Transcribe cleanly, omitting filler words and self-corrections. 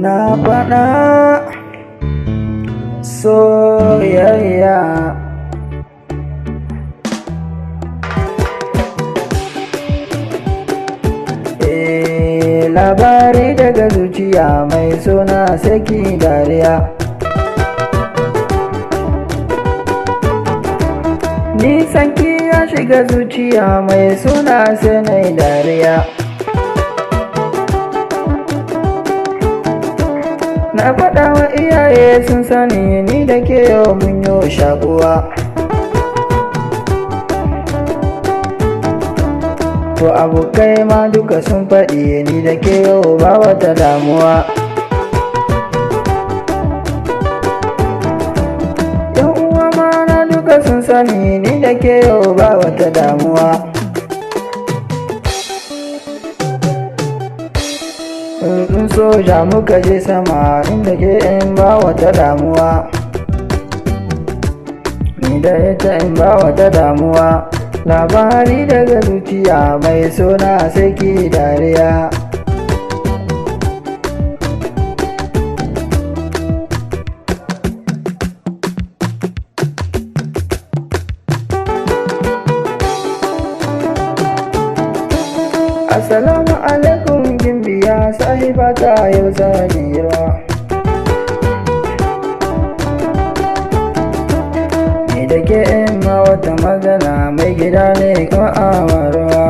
Na faɗa soyayya labari daga zuciya mai suna saki dariya. Nisan ki ya shiga zuciya mai suna sai dariya. Na faɗa wa iyaye sun sani ni da ke yau mun yo shakuwa. To abokai ma duka sun faɗi ni da ke yau ba wata damuwa. Yan uwa ma na duka sun sani ni da ke yau ba wata damuwa. In soja muka je sama inda ke in ba wata damuwa. Ni da ita in ba wata damuwa. Labari daga zuciya mai suna saki dariya. Assalamu alaikum gimbiya sahibata yau zani rawa. Ni da ke in ma wata magana mai gida ne kuma amarwa.